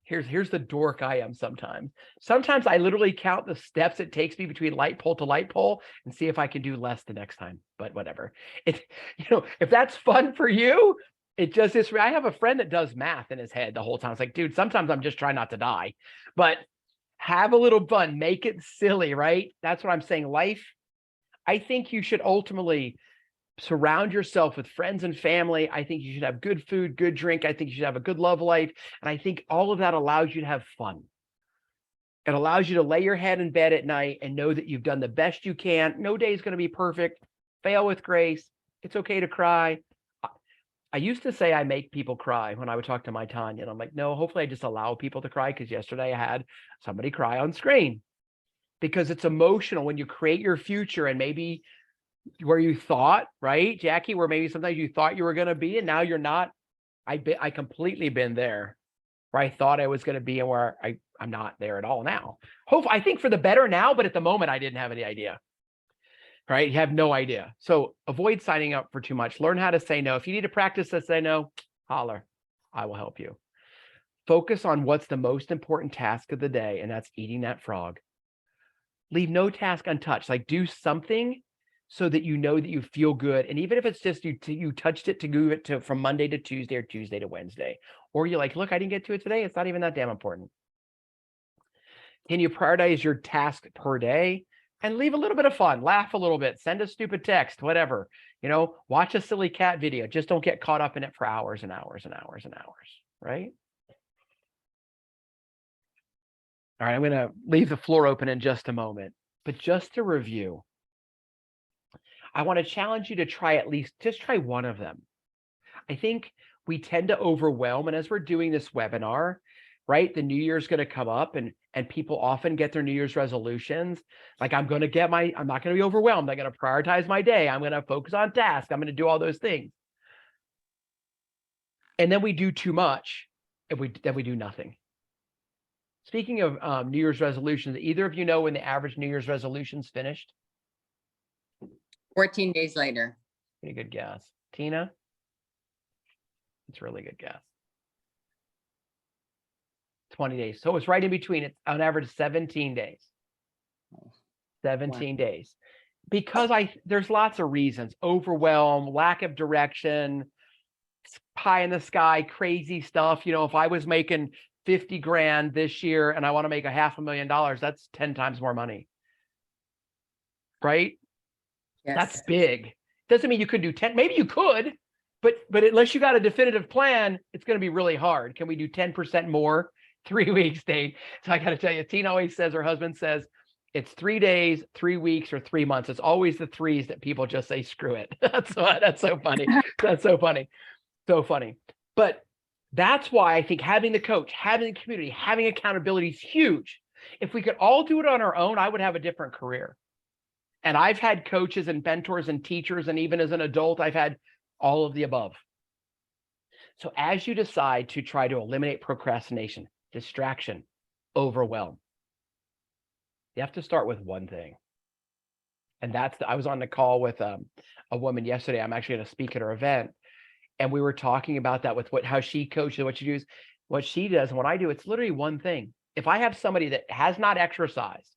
here's the dork I am sometimes. Sometimes I literally count the steps it takes me between light pole to light pole and see if I can do less the next time. But whatever. If that's fun for you, it just is. I have a friend that does math in his head the whole time. It's like, dude, sometimes I'm just trying not to die. But have a little fun, make it silly, right? That's what I'm saying. Life, I think you should ultimately surround yourself with friends and family. I think you should have good food, good drink. I think you should have a good love life. And I think all of that allows you to have fun. It allows you to lay your head in bed at night and know that you've done the best you can. No day is going to be perfect. Fail with grace. It's okay to cry. I used to say I make people cry when I would talk to my Tanya, and I'm like, no, hopefully I just allow people to cry, because yesterday I had somebody cry on screen, because it's emotional when you create your future and maybe where you thought, right, Jackie, where maybe sometimes you thought you were going to be and now you're not. I completely been there, where I thought I was going to be and where I'm not there at all now. Hopefully, I think for the better now, but at the moment I didn't have any idea. Right? You have no idea. So avoid signing up for too much. Learn how to say no. If you need to practice to say no, holler. I will help you. Focus on what's the most important task of the day, and that's eating that frog. Leave no task untouched. Like, do something so that you know that you feel good. And even if it's just you touched it to move it to from Monday to Tuesday or Tuesday to Wednesday, or you're like, look, I didn't get to it today. It's not even that damn important. Can you prioritize your task per day and leave a little bit of fun, laugh a little bit, send a stupid text, whatever, watch a silly cat video. Just don't get caught up in it for hours and hours and hours and hours, right? All right, I'm going to leave the floor open in just a moment, but just to review, I want to challenge you to just try one of them. I think we tend to overwhelm, and as we're doing this webinar, right, the new year's going to come up, and people often get their New Year's resolutions. Like, I'm not going to be overwhelmed. I'm going to prioritize my day. I'm going to focus on tasks. I'm going to do all those things. And then we do too much, and then we do nothing. Speaking of New Year's resolutions, either of you know when the average New Year's resolution's finished? 14 days later. Pretty good guess. Tina? It's a really good guess. 20 days. So it's right in between. It's on average 17 days. 17 days. Because there's lots of reasons. Overwhelm, lack of direction, pie in the sky, crazy stuff. If I was making 50 grand this year and I want to make $500,000, that's 10 times more money. Right? Yes. That's big. Doesn't mean you could do 10. Maybe you could, but unless you got a definitive plan, it's going to be really hard. Can we do 10% more? 3 weeks, Dave? So I got to tell you, Tina always says, her husband says, it's 3 days, 3 weeks, or 3 months. It's always the threes that people just say, screw it. That's so funny. That's so funny. So funny. But that's why I think having the coach, having the community, having accountability is huge. If we could all do it on our own, I would have a different career. And I've had coaches and mentors and teachers, and even as an adult, I've had all of the above. So as you decide to try to eliminate procrastination, distraction, overwhelm, you have to start with one thing. And I was on the call with a woman yesterday. I'm actually going to speak at her event. And we were talking about that with how she coaches, what she does, and what I do. It's literally one thing. If I have somebody that has not exercised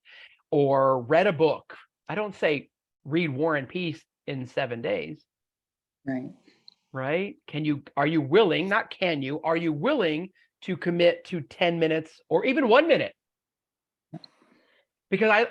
or read a book, I don't say read War and Peace in 7 days. Right? Are you willing to commit to 10 minutes or even 1 minute? Because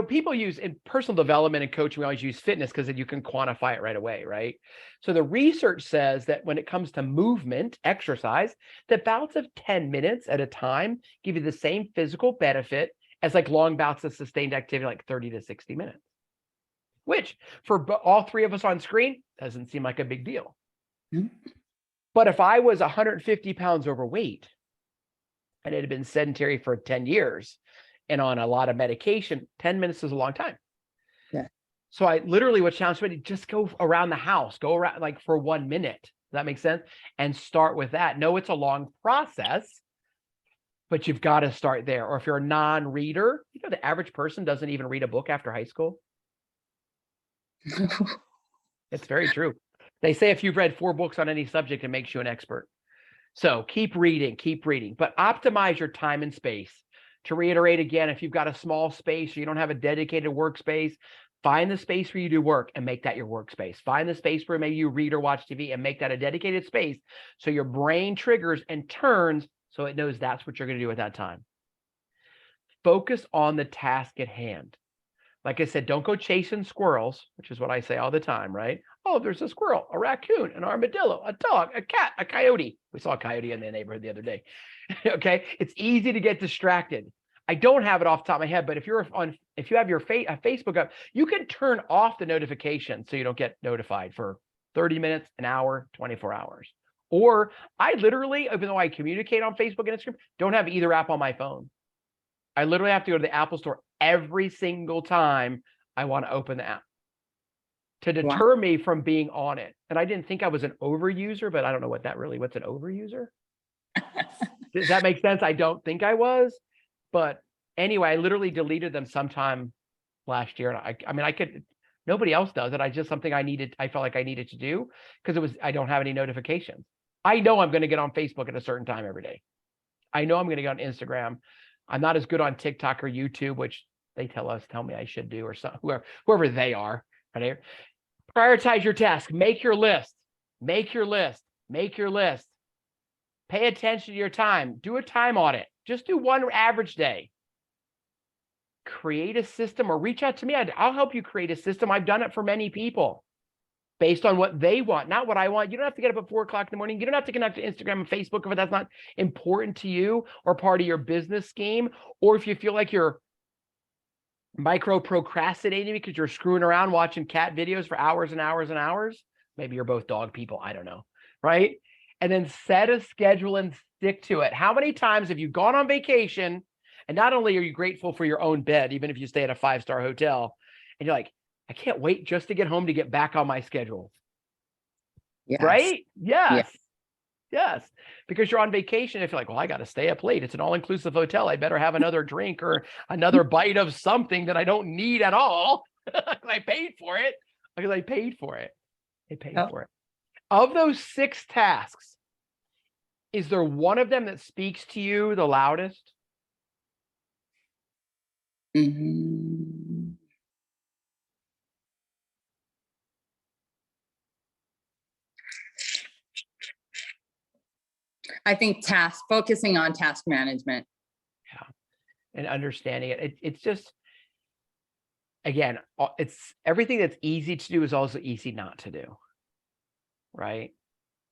people use in personal development and coaching, we always use fitness because then you can quantify it right away, right? So the research says that when it comes to movement, exercise, that bouts of 10 minutes at a time give you the same physical benefit as like long bouts of sustained activity, like 30 to 60 minutes, which for all three of us on screen doesn't seem like a big deal. Mm-hmm. But if I was 150 pounds overweight and it had been sedentary for 10 years, and on a lot of medication, 10 minutes is a long time. Yeah. So I literally would challenge somebody, just go around the house, go around like for 1 minute. Does that make sense? And start with that. No, it's a long process, but you've got to start there. Or if you're a non-reader, the average person doesn't even read a book after high school. It's very true. They say if you've read 4 books on any subject, it makes you an expert. So keep reading, but optimize your time and space. To reiterate again, if you've got a small space or you don't have a dedicated workspace, find the space where you do work and make that your workspace. Find the space where maybe you read or watch TV and make that a dedicated space so your brain triggers and turns so it knows that's what you're going to do at that time. Focus on the task at hand. Like I said, don't go chasing squirrels, which is what I say all the time, right? Oh, there's a squirrel, a raccoon, an armadillo, a dog, a cat, a coyote. We saw a coyote in the neighborhood the other day. Okay, it's easy to get distracted. I don't have it off the top of my head, but if you have your Facebook up, you can turn off the notifications so you don't get notified for 30 minutes, an hour, 24 hours. Or I literally, even though I communicate on Facebook and Instagram, don't have either app on my phone. I literally have to go to the Apple Store every single time I want to open the app to deter me from being on it. And I didn't think I was an overuser, but I don't know what's an overuser? Does that make sense? I don't think I was, but anyway, I literally deleted them sometime last year. And I mean, nobody else does it. I just something I felt like I needed to do because I don't have any notifications. I know I'm going to get on Facebook at a certain time every day. I know I'm going to get on Instagram. I'm not as good on TikTok or YouTube, which they tell me I should do, or whoever they are. Right? Prioritize your task. Make your list. Make your list. Make your list. Pay attention to your time. Do a time audit. Just do one average day. Create a system or reach out to me. I'll help you create a system. I've done it for many people based on what they want, not what I want. You don't have to get up at 4 o'clock in the morning. You don't have to connect to Instagram and Facebook if that's not important to you or part of your business scheme. Or if you feel like you're micro procrastinating because you're screwing around watching cat videos for hours and hours and hours. Maybe you're both dog people. I don't know. Right. And then set a schedule and stick to it. How many times have you gone on vacation and not only are you grateful for your own bed, even if you stay at a 5-star hotel, and you're like, I can't wait just to get home to get back on my schedule. Yes. Right? Yes. Yes. Because you're on vacation. If you're like, well, I got to stay up late. It's an all-inclusive hotel. I better have another drink or another bite of something that I don't need at all. I paid for it. Because I paid for it. I paid for it. Of those 6 tasks, is there one of them that speaks to you the loudest? I think focusing on task management. Yeah. And understanding it. It's just, again, it's everything that's easy to do is also easy not to do. Right?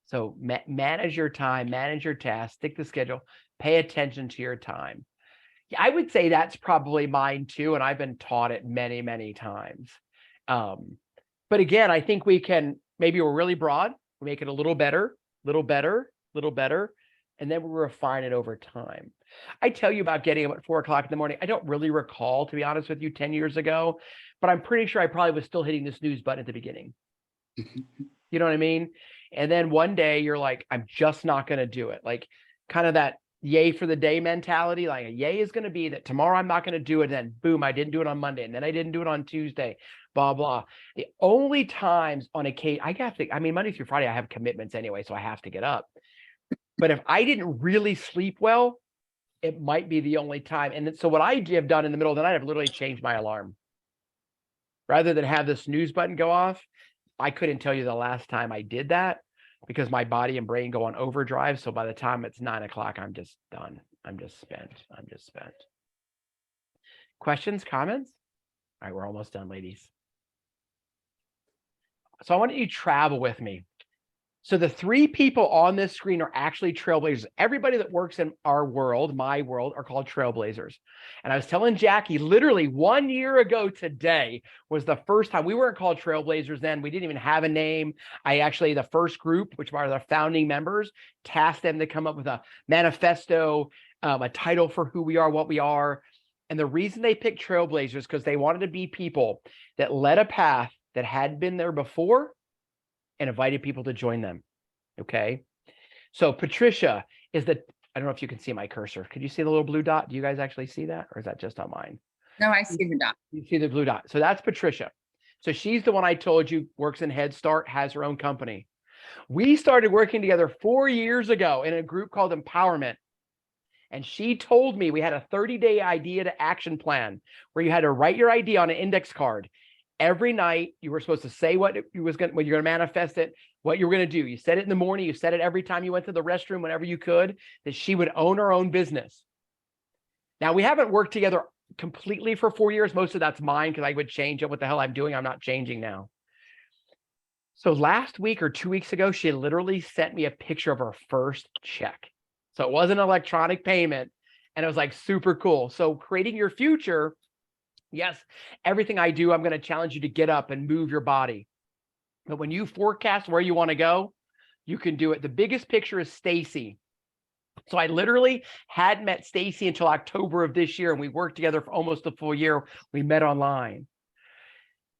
So manage your time, manage your tasks, stick to schedule, pay attention to your time. Yeah, I would say that's probably mine too. And I've been taught it many, many times. But again, I think maybe we're really broad, we make it a little better, and then we refine it over time. I tell you about getting up at 4 o'clock in the morning. I don't really recall, to be honest with you, 10 years ago, but I'm pretty sure I probably was still hitting the snooze button at the beginning. You know what I mean? And then one day you're like, I'm just not going to do it. Like kind of that yay for the day mentality. Like a yay is going to be that tomorrow I'm not going to do it. And then boom, I didn't do it on Monday. And then I didn't do it on Tuesday, blah, blah. The only times on occasion, Monday through Friday, I have commitments anyway, so I have to get up. But if I didn't really sleep well, it might be the only time. And so what I have done in the middle of the night, I've literally changed my alarm. Rather than have the snooze button go off, I couldn't tell you the last time I did that because my body and brain go on overdrive. So by the time it's 9 o'clock, I'm just done. I'm just spent. Questions, comments? All right, we're almost done, ladies. So I want you to travel with me. So the 3 people on this screen are actually trailblazers. Everybody that works in our world, my world, are called trailblazers. And I was telling Jackie, literally 1 year ago today was the first time. We weren't called trailblazers then. We didn't even have a name. The first group, which are the founding members, tasked them to come up with a manifesto, a title for who we are, what we are. And the reason they picked trailblazers is because they wanted to be people that led a path that had been there before and invited people to join them. Okay. So Patricia I don't know if you can see my cursor. Could you see the little blue dot? Do you guys actually see that? Or is that just on mine? No, I see the dot. You see the blue dot. So that's Patricia. So she's the one I told you works in Head Start, has her own company. We started working together 4 years ago in a group called Empowerment. And she told me we had a 30-day idea to action plan where you had to write your idea on an index card. Every night you were supposed to say when you're going to manifest it, what you were going to do. You said it in the morning. You said it every time you went to the restroom, whenever you could, that she would own her own business. Now we haven't worked together completely for 4 years. Most of that's mine because I would change it. What the hell I'm doing. I'm not changing now. So last week or 2 weeks ago, she literally sent me a picture of her first check. So it wasn't electronic payment. And it was like super cool. So creating your future, yes, everything I do, I'm going to challenge you to get up and move your body. But when you forecast where you want to go, you can do it. The biggest picture is Stacy. So I literally hadn't met Stacy until October of this year, and we worked together for almost a full year. We met online.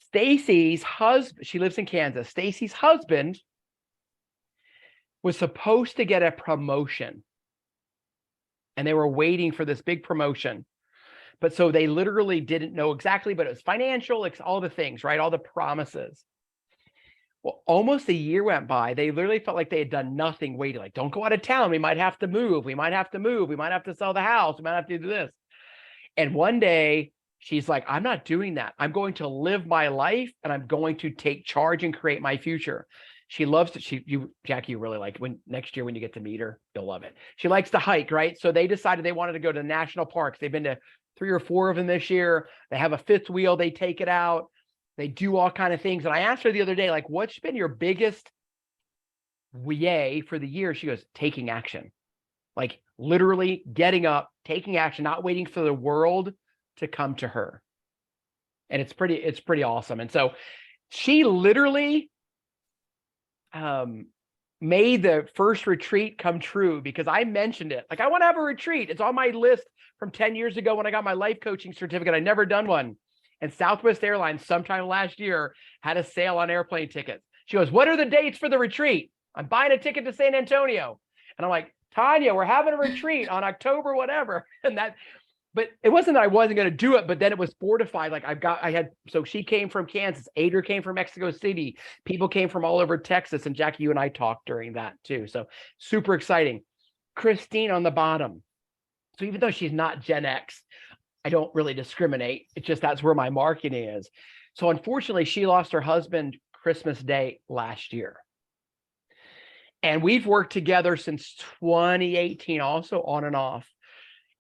Stacy's husband, she lives in Kansas. Stacy's husband was supposed to get a promotion, and they were waiting for this big promotion. But so they literally didn't know exactly, but it was financial, like all the things, right? All the promises. Well, almost a year went by. They literally felt like they had done nothing, waiting, like, don't go out of town. We might have to move. We might have to move. We might have to sell the house. We might have to do this. And one day she's like, I'm not doing that. I'm going to live my life, and I'm going to take charge and create my future. She loves to, Jackie, you really like when next year when you get to meet her, you'll love it. She likes to hike, right? So they decided they wanted to go to national parks. They've been to 3 or 4 of them this year. They have a 5th wheel. They take it out. They do all kind of things. And I asked her the other day, like, what's been your biggest yay for the year? She goes, taking action. Like literally getting up, taking action, not waiting for the world to come to her. And it's pretty awesome. And so she literally made the first retreat come true because I mentioned it. Like, I want to have a retreat. It's on my list from 10 years ago when I got my life coaching certificate. I'd never done one. And Southwest Airlines sometime last year had a sale on airplane tickets. She goes, what are the dates for the retreat? I'm buying a ticket to San Antonio. And I'm like, Tanya, we're having a retreat on October, whatever. But it wasn't that I wasn't going to do it, but then it was fortified. Like so she came from Kansas, Ader came from Mexico City, people came from all over Texas, and Jackie, you and I talked during that too. So super exciting. Christine on the bottom. So even though she's not Gen X, I don't really discriminate. It's just that's where my marketing is. So unfortunately, she lost her husband Christmas Day last year. And we've worked together since 2018, also on and off.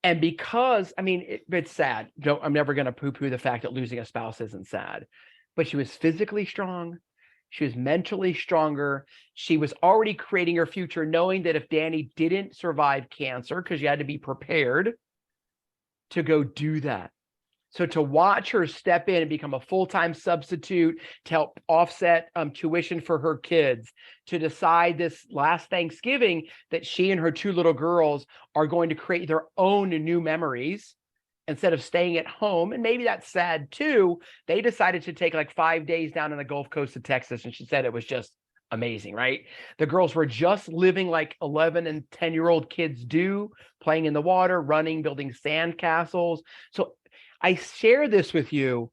And because, I mean, it's sad. I'm never going to poo-poo the fact that losing a spouse isn't sad. But she was physically strong. She was mentally stronger. She was already creating her future, knowing that if Danny didn't survive cancer, because you had to be prepared to go do that. So to watch her step in and become a full-time substitute to help offset tuition for her kids, to decide this last Thanksgiving that she and her 2 little girls are going to create their own new memories instead of staying at home. And maybe that's sad too. They decided to take like 5 days down in the Gulf Coast of Texas. And she said it was just amazing, right? The girls were just living like 11 and 10-year-old kids do, playing in the water, running, building sand castles. So I share this with you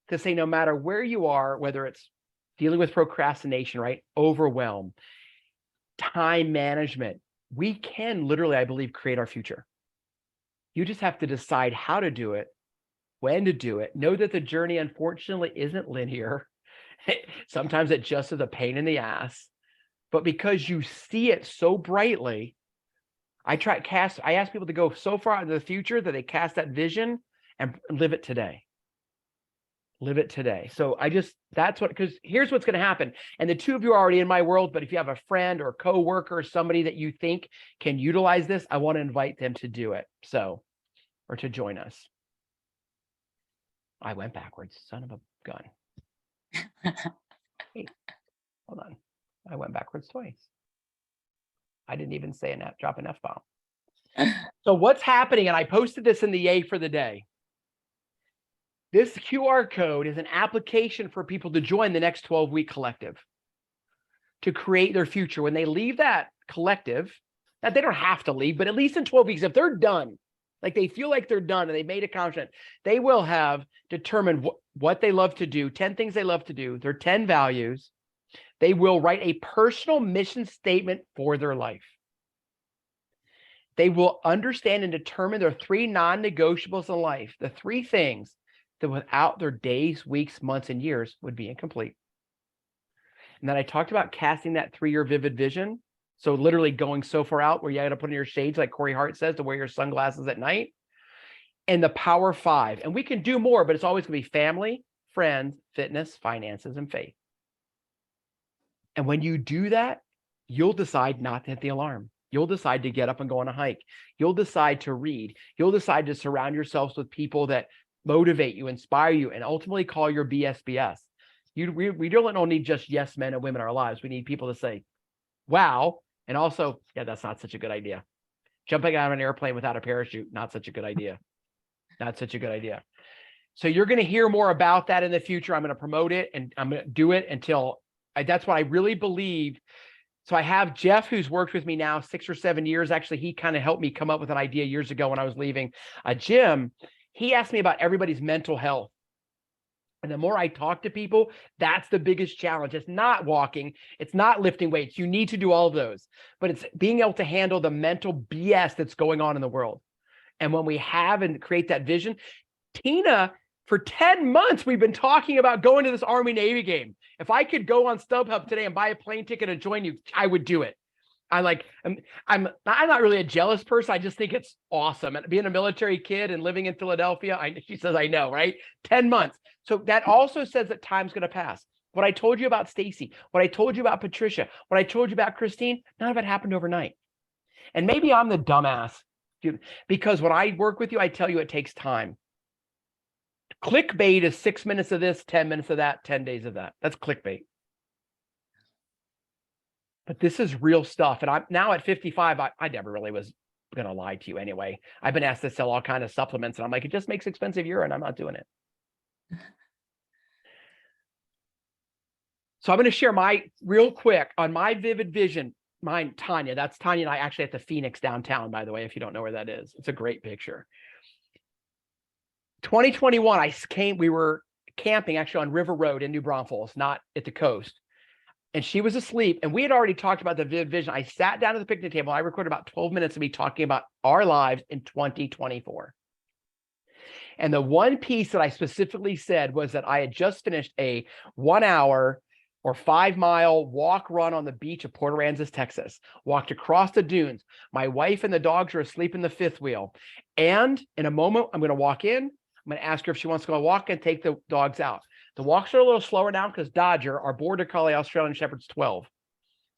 to say, no matter where you are, whether it's dealing with procrastination, right? Overwhelm, time management, we can literally, I believe, create our future. You just have to decide how to do it, when to do it. Know that the journey, unfortunately, isn't linear. Sometimes it just is a pain in the ass. But because you see it so brightly, I ask people to go so far into the future that they cast that vision and live it today. Live it today. So because here's what's going to happen. And the 2 of you are already in my world, but if you have a friend or a coworker or somebody that you think can utilize this, I want to invite them to do it. Or to join us. I went backwards, son of a gun. Hey, hold on. I went backwards twice. I didn't even say drop an F-bomb. So what's happening, and I posted this in the Yay for the Day. This QR code is an application for people to join the next 12-week collective to create their future. When they leave that collective, that they don't have to leave, but at least in 12 weeks, if they're done, like they feel like they're done and they made a accomplishment, they will have determined what they love to do, 10 things they love to do, their 10 values. They will write a personal mission statement for their life. They will understand and determine their 3 non-negotiables in life, the 3 things that without their days, weeks, months, and years would be incomplete. And then I talked about casting that 3-year vivid vision. So literally going so far out where you got to put in your shades, like Corey Hart says, to wear your sunglasses at night. And the power 5. And we can do more, but it's always going to be family, friends, fitness, finances, and faith. And when you do that, you'll decide not to hit the alarm. You'll decide to get up and go on a hike. You'll decide to read. You'll decide to surround yourselves with people that motivate you, inspire you, and ultimately call your BS. We don't need just yes men and women in our lives. We need people to say, wow. And also, yeah, that's not such a good idea. Jumping out of an airplane without a parachute, not such a good idea. Not such a good idea. So you're going to hear more about that in the future. I'm going to promote it and I'm going to do it until that's what I really believe. So I have Jeff, who's worked with me now 6 or 7 years. Actually, he kind of helped me come up with an idea years ago when I was leaving a gym. He asked me about everybody's mental health. And the more I talk to people, that's the biggest challenge. It's not walking. It's not lifting weights. You need to do all of those, but it's being able to handle the mental BS that's going on in the world. And when we have and create that vision, Tina, for 10 months, we've been talking about going to this Army Navy game. If I could go on StubHub today and buy a plane ticket and join you, I would do it. I'm not really a jealous person. I just think it's awesome. And being a military kid and living in Philadelphia, she says, I know, right? 10 months. So that also says that time's going to pass. What I told you about Stacy, what I told you about Patricia, what I told you about Christine, none of it happened overnight. And maybe I'm the dumbass, because when I work with you, I tell you it takes time. Clickbait is 6 minutes of this, 10 minutes of that, 10 days of that. That's clickbait. But this is real stuff. And I'm now at 55. I never really was going to lie to you anyway. I've been asked to sell all kinds of supplements. And I'm like, it just makes expensive urine. I'm not doing it. So I'm going to share my real quick on my vivid vision. Mine, Tanya. That's Tanya and I actually at the Phoenix downtown, by the way, if you don't know where that is. It's a great picture. 2021, we were camping actually on River Road in New Braunfels, not at the coast. And she was asleep. And we had already talked about the vivid vision. I sat down at the picnic table. I recorded about 12 minutes of me talking about our lives in 2024. And the one piece that I specifically said was that I had just finished a 1 hour or 5 mile walk run on the beach of Port Aransas, Texas, walked across the dunes. My wife and the dogs are asleep in the fifth wheel. And in a moment, I'm going to walk in. I'm going to ask her if she wants to go walk and take the dogs out. The walks are a little slower now because Dodger, our Border Collie Australian Shepherd's 12.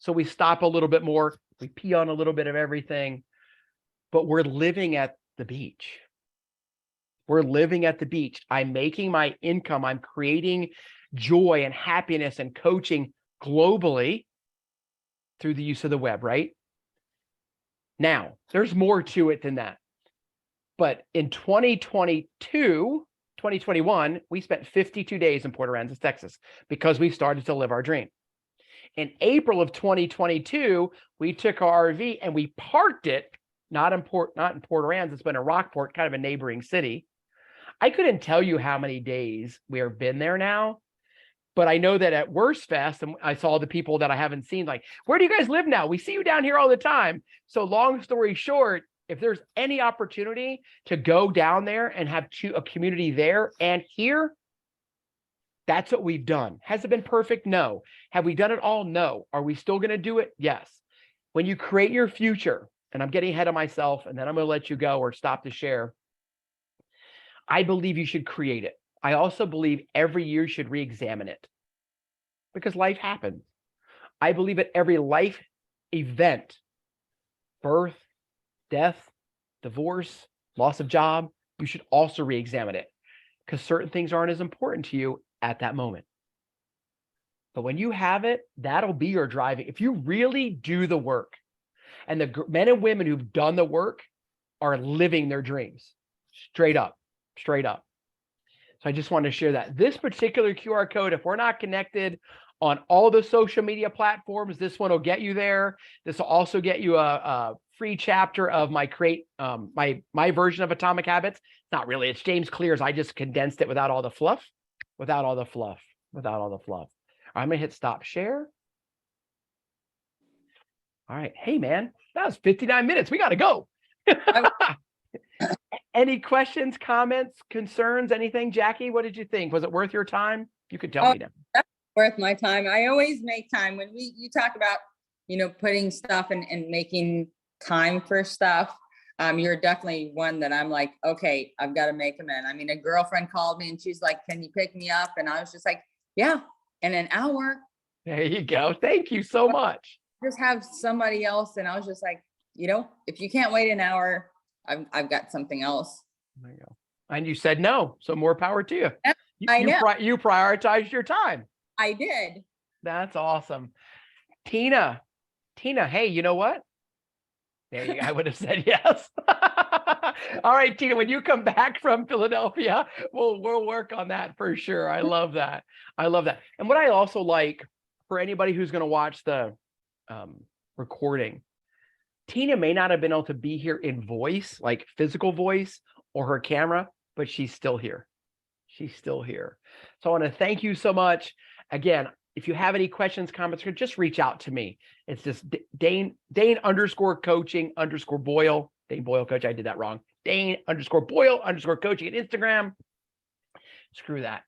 So we stop a little bit more. We pee on a little bit of everything, but we're living at the beach. We're living at the beach. I'm making my income. I'm creating joy and happiness and coaching globally through the use of the web, right? Now, there's more to it than that. But in 2021, we spent 52 days in Port Aransas, Texas, because we started to live our dream. In April of 2022, we took our RV and we parked it, not in Port Aransas, but in Rockport, kind of a neighboring city. I couldn't tell you how many days we have been there now, but I know that at Worst Fest, and I saw the people that I haven't seen, like, where do you guys live now? We see you down here all the time. So long story short, if there's any opportunity to go down there and have a community there and here, that's what we've done. Has it been perfect? No. Have we done it all? No. Are we still going to do it? Yes. When you create your future, and I'm getting ahead of myself, and then I'm going to let you go or stop to share. I believe you should create it. I also believe every year you should re-examine it because life happens. I believe at every life event, birth, death, divorce, loss of job, you should also re-examine it because certain things aren't as important to you at that moment. But when you have it, that'll be your driving. If you really do the work, and the men and women who've done the work are living their dreams, straight up. So I just wanted to share that. This particular QR code, if we're not connected on all the social media platforms, this one will get you there. This will also get you a free chapter of my my version of Atomic Habits. Not really, it's James Clear's. I just condensed it without all the fluff. I'm gonna hit stop share. All right. Hey man, that was 59 minutes. We gotta go. Any questions, comments, concerns, anything? Jackie, what did you think? Was it worth your time? You could tell me now. That's worth my time. I always make time when you talk about, putting stuff and making time for stuff. You're definitely one that I'm like, okay, I've got to make them in. I mean, a girlfriend called me and she's like, can you pick me up? And I was just like, yeah, in an hour. There you go. Thank you so much. Just have somebody else. And I was just like, if you can't wait an hour, I've got something else. There you go. And you said no, so more power to you. Yeah, I know. You prioritized your time. I did. That's awesome. Tina, hey, you know what? There you go. I would have said yes. All right, Tina, when you come back from Philadelphia, we'll work on that for sure. I love that. I love that. And what I also like for anybody who's going to watch the recording, Tina may not have been able to be here in voice, like physical voice or her camera, but she's still here. She's still here. So I want to thank you so much. Again, if you have any questions, comments, just reach out to me. It's just Dane_coaching_Boyle. Dane Boyle Coach. I did that wrong. Dane_Boyle_coaching at Instagram. Screw that.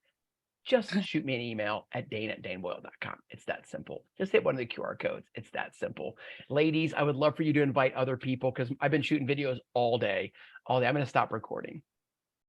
Just shoot me an email at dane@daneboyle.com. It's that simple. Just hit one of the QR codes. It's that simple. Ladies, I would love for you to invite other people because I've been shooting videos all day. I'm going to stop recording.